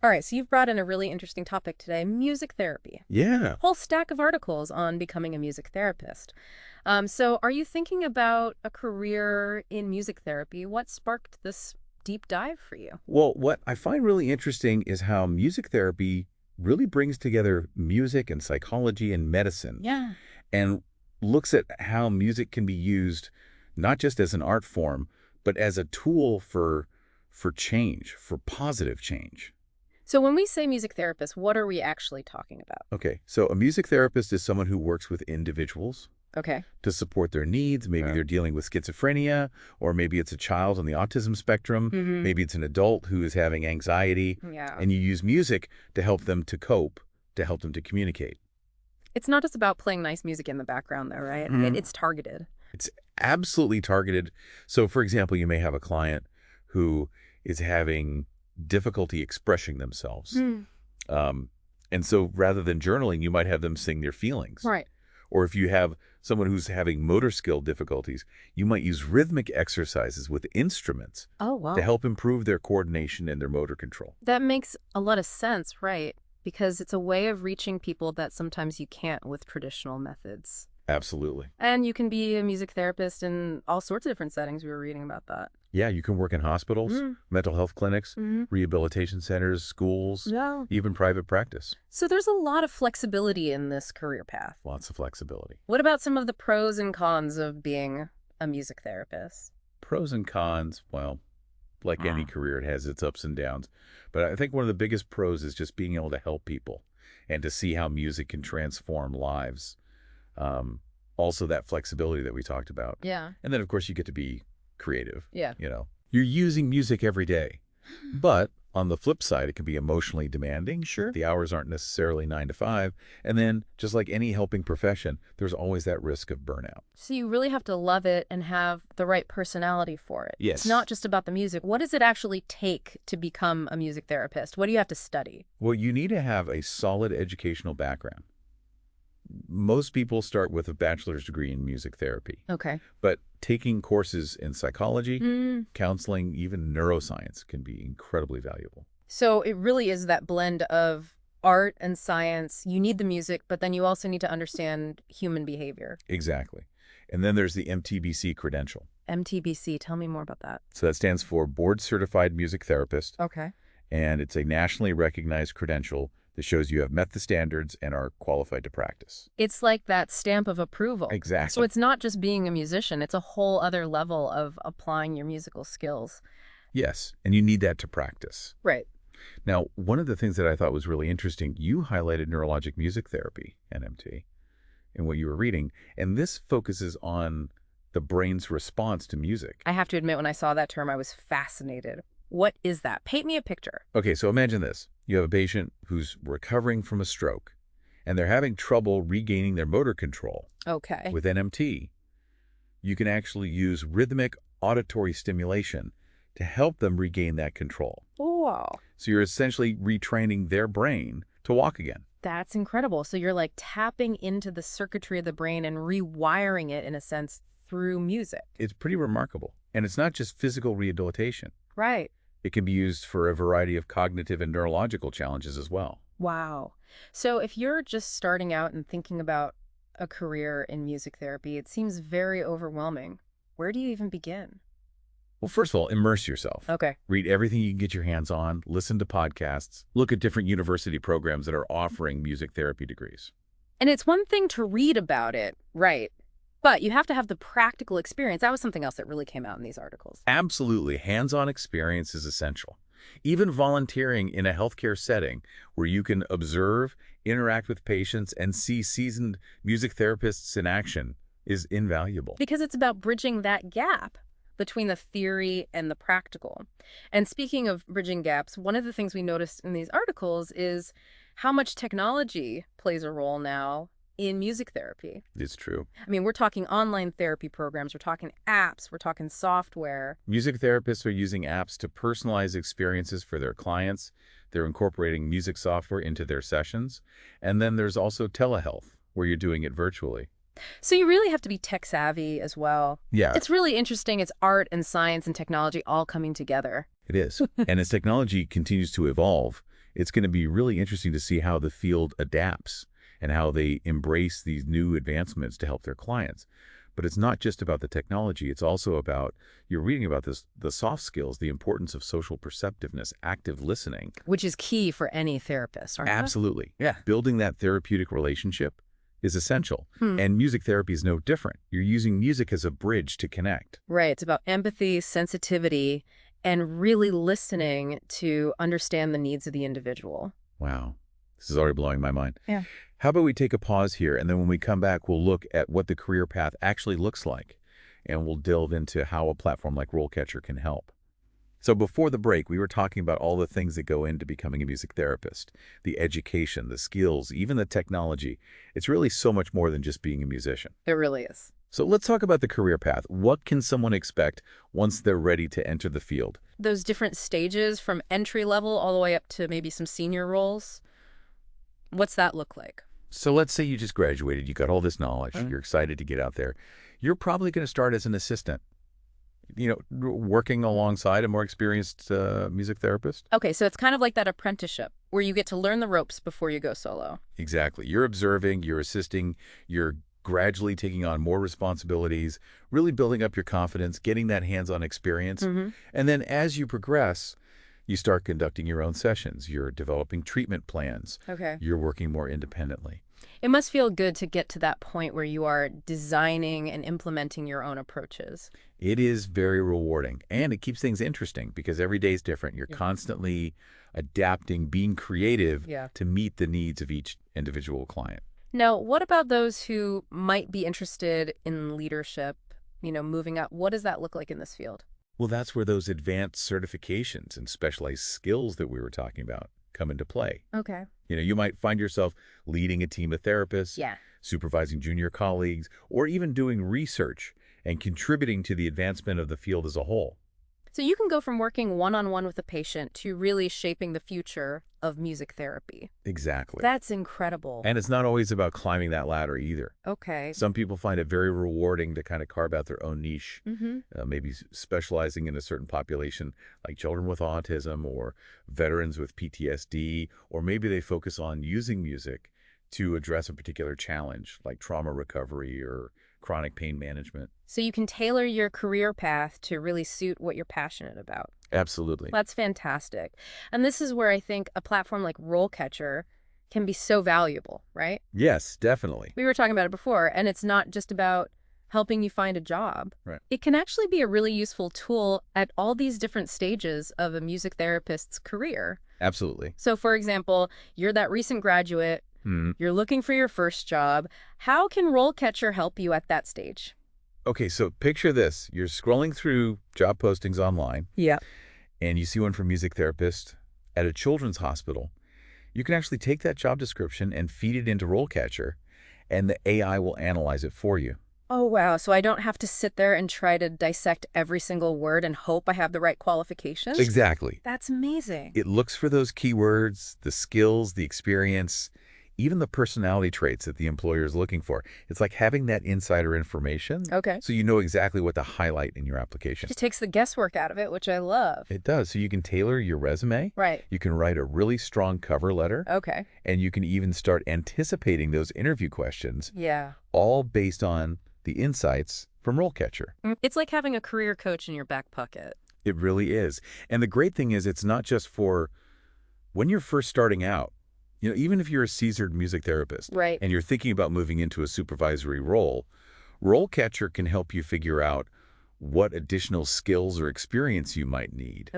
All right, so you've brought in a really interesting topic today, music therapy. Yeah. Whole stack of articles on becoming a music therapist. So are you thinking about a career in music therapy? What sparked this deep dive for you? Well, what I find really interesting is how music therapy really brings together music and psychology and medicine Yeah. and looks at how music can be used not just as an art form, but as a tool for change, for positive change. So when we say music therapist, what are we actually talking about? Okay, so a music therapist is someone who works with individuals Okay. to support their needs. Maybe they're dealing with schizophrenia, or maybe it's a child on the autism spectrum. Mm-hmm. Maybe it's an adult who is having anxiety, Yeah. and you use music to help them to cope, to help them to communicate. It's not just about playing nice music in the background, though, right? It's targeted. It's absolutely targeted. So, for example, you may have a client who is having difficulty expressing themselves. Hmm. Um, and so rather than journaling, you might have them sing their feelings. Right. Or if you have someone who's having motor skill difficulties, you might use rhythmic exercises with instruments Oh, to wow. help improve their coordination and their motor control. That makes a lot of sense, right? Because it's a way of reaching people that sometimes you can't with traditional methods. Absolutely. And you can be a music therapist in all sorts of different settings. We were reading about that. Yeah, you can work in hospitals, Mm. mental health clinics, Mm-hmm. rehabilitation centers, schools, Yeah. even private practice. So there's a lot of flexibility in this career path. Lots of flexibility. What about some of the pros and cons of being a music therapist? Pros and cons, well, like any career, it has its ups and downs. But I think one of the biggest pros is just being able to help people and to see how music can transform lives. Also, that flexibility that we talked about. Yeah. And then, of course, you get to be creative. Yeah. You're using music every day. But on the flip side, it can be emotionally demanding. Sure. The hours aren't necessarily 9 to 5. And then, just like any helping profession, there's always that risk of burnout. So you really have to love it and have the right personality for it. Yes. It's not just about the music. What does it actually take to become a music therapist? What do you have to study? Well, you need to have a solid educational background. Most people start with a bachelor's degree in music therapy, Okay. but taking courses in psychology, Mm. counseling, even neuroscience can be incredibly valuable. So it really is that blend of art and science. You need the music, but then you also need to understand human behavior. Exactly. And then there's the MTBC credential. MTBC, tell me more about that. So that stands for Board Certified Music Therapist, Okay. and it's a nationally recognized credential that shows you have met the standards and are qualified to practice. It's like that stamp of approval. Exactly. So it's not just being a musician, it's a whole other level of applying your musical skills. Yes, and you need that to practice. Right. Now, one of the things that I thought was really interesting, you highlighted neurologic music therapy, NMT, in what you were reading, and this focuses on the brain's response to music. I have to admit, when I saw that term, I was fascinated. What is that? Paint me a picture. Okay, so imagine this. You have a patient who's recovering from a stroke, and they're having trouble regaining their motor control. Okay. With NMT, you can actually use rhythmic auditory stimulation to help them regain that control. Wow. So you're essentially retraining their brain to walk again. That's incredible. So you're like tapping into the circuitry of the brain and rewiring it, in a sense, through music. It's pretty remarkable. And it's not just physical rehabilitation. Right. It can be used for a variety of cognitive and neurological challenges as well. Wow. So if you're just starting out and thinking about a career in music therapy, it seems very overwhelming. Where do you even begin? Well, first of all, immerse yourself. Okay. Read everything you can get your hands on, listen to podcasts, look at different university programs that are offering music therapy degrees. And it's one thing to read about it, right? But you have to have the practical experience. That was something else that really came out in these articles. Absolutely, hands-on experience is essential. Even volunteering in a healthcare setting where you can observe, interact with patients, and see seasoned music therapists in action is invaluable. Because it's about bridging that gap between the theory and the practical. And speaking of bridging gaps, one of the things we noticed in these articles is how much technology plays a role now in music therapy. It's true. I mean, we're talking online therapy programs, we're talking apps, we're talking software. Music therapists are using apps to personalize experiences for their clients. They're incorporating music software into their sessions. And then there's also telehealth, where you're doing it virtually. So you really have to be tech savvy as well. Yeah, It's really interesting. It's art and science and technology all coming together. it is. And as technology continues to evolve, It's going to be really interesting to see how the field adapts and how they embrace these new advancements to help their clients. But it's not just about the technology. It's also about, you're reading about this, the soft skills, the importance of social perceptiveness, active listening. Which is key for any therapist, aren't they? Absolutely. Yeah. Building that therapeutic relationship is essential. Hmm. And music therapy is no different. You're using music as a bridge to connect. Right. It's about empathy, sensitivity, and really listening to understand the needs of the individual. Wow. This is already blowing my mind. Yeah. How about we take a pause here, and then when we come back, we'll look at what the career path actually looks like, and we'll delve into how a platform like RoleCatcher can help. So before the break, we were talking about all the things that go into becoming a music therapist, the education, the skills, even the technology. It's really so much more than just being a musician. It really is. So let's talk about the career path. What can someone expect once they're ready to enter the field? Those different stages from entry level all the way up to maybe some senior roles. What's that look like? So let's say you just graduated, you got all this knowledge, you're excited to get out there. You're probably going to start as an assistant, working alongside a more experienced music therapist. Okay, so it's kind of like that apprenticeship where you get to learn the ropes before you go solo. Exactly. You're observing, you're assisting, you're gradually taking on more responsibilities, really building up your confidence, getting that hands-on experience. Mm-hmm. And then as you progress, you start conducting your own sessions. You're developing treatment plans. Okay. You're working more independently. It must feel good to get to that point where you are designing and implementing your own approaches. It is very rewarding, and it keeps things interesting because every day is different. You're constantly adapting, being creative to meet the needs of each individual client. Now, what about those who might be interested in leadership, moving up? What does that look like in this field? Well, that's where those advanced certifications and specialized skills that we were talking about come into play. Okay. You might find yourself leading a team of therapists, supervising junior colleagues, or even doing research and contributing to the advancement of the field as a whole. So you can go from working one-on-one with a patient to really shaping the future of music therapy. Exactly. That's incredible. And it's not always about climbing that ladder either. Okay. Some people find it very rewarding to kind of carve out their own niche, Mm-hmm. maybe specializing in a certain population, like children with autism or veterans with PTSD, or maybe they focus on using music to address a particular challenge, like trauma recovery or chronic pain management. So you can tailor your career path to really suit what you're passionate about. Absolutely. That's fantastic. And this is where I think a platform like RoleCatcher can be so valuable, right? Yes, definitely. We were talking about it before, and it's not just about helping you find a job. Right. It can actually be a really useful tool at all these different stages of a music therapist's career. Absolutely. So, for example, you're that recent graduate, you're looking for your first job. How can RoleCatcher help you at that stage? Okay, so picture this. You're scrolling through job postings online, and you see one for music therapist at a children's hospital. You can actually take that job description and feed it into RoleCatcher, and the AI will analyze it for you. Oh, wow. So I don't have to sit there and try to dissect every single word and hope I have the right qualifications? Exactly. That's amazing. It looks for those keywords, the skills, the experience, even the personality traits that the employer is looking for. It's like having that insider information. Okay. So you know exactly what to highlight in your application. Just takes the guesswork out of it, which I love. It does. So you can tailor your resume. Right. You can write a really strong cover letter. Okay. And you can even start anticipating those interview questions. Yeah. All based on the insights from RoleCatcher. It's like having a career coach in your back pocket. It really is. And the great thing is it's not just for when you're first starting out. Even if you're a seasoned music therapist and you're thinking about moving into a supervisory role, RoleCatcher can help you figure out what additional skills or experience you might need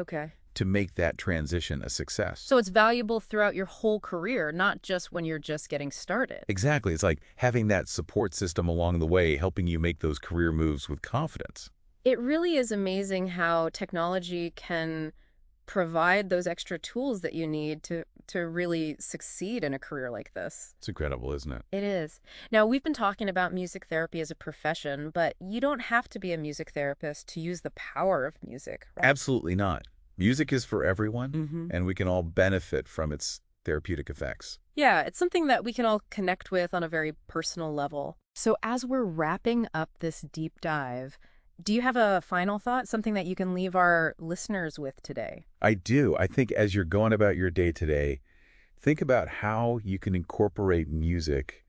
to make that transition a success. So it's valuable throughout your whole career, not just when you're just getting started. Exactly. It's like having that support system along the way, helping you make those career moves with confidence. It really is amazing how technology can provide those extra tools that you need to really succeed in a career like this. It's incredible, isn't it? It is. Now, we've been talking about music therapy as a profession, but you don't have to be a music therapist to use the power of music, right? Absolutely not. Music is for everyone, and we can all benefit from its therapeutic effects. Yeah, it's something that we can all connect with on a very personal level. So as we're wrapping up this deep dive, Do you have a final thought, something that you can leave our listeners with today? I do. I think as you're going about your day today, think about how you can incorporate music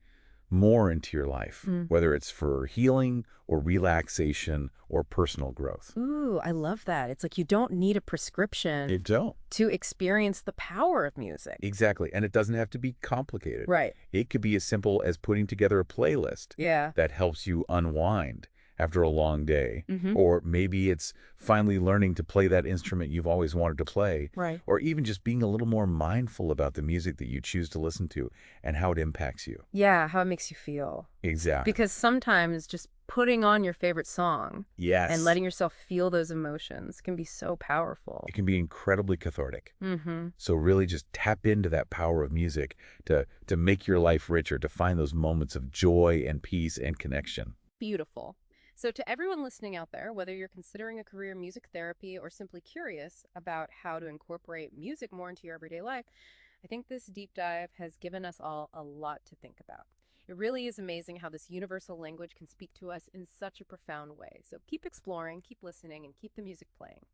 more into your life, Mm. whether it's for healing or relaxation or personal growth. Ooh, I love that. It's like you don't need a prescription It don't. to experience the power of music. Exactly. And it doesn't have to be complicated. Right. It could be as simple as putting together a playlist Yeah. that helps you unwind after a long day. Mm-hmm. Or maybe it's finally learning to play that instrument you've always wanted to play. Right. Or even just being a little more mindful about the music that you choose to listen to and how it impacts you. Yeah, how it makes you feel. Exactly. Because sometimes just putting on your favorite song and Yes. letting yourself feel those emotions can be so powerful. It can be incredibly cathartic. Mm-hmm. So really just tap into that power of music to make your life richer, to find those moments of joy and peace and connection. Beautiful. So, to everyone listening out there, whether you're considering a career in music therapy or simply curious about how to incorporate music more into your everyday life, I think this deep dive has given us all a lot to think about. It really is amazing how this universal language can speak to us in such a profound way. So, keep exploring, keep listening, and keep the music playing.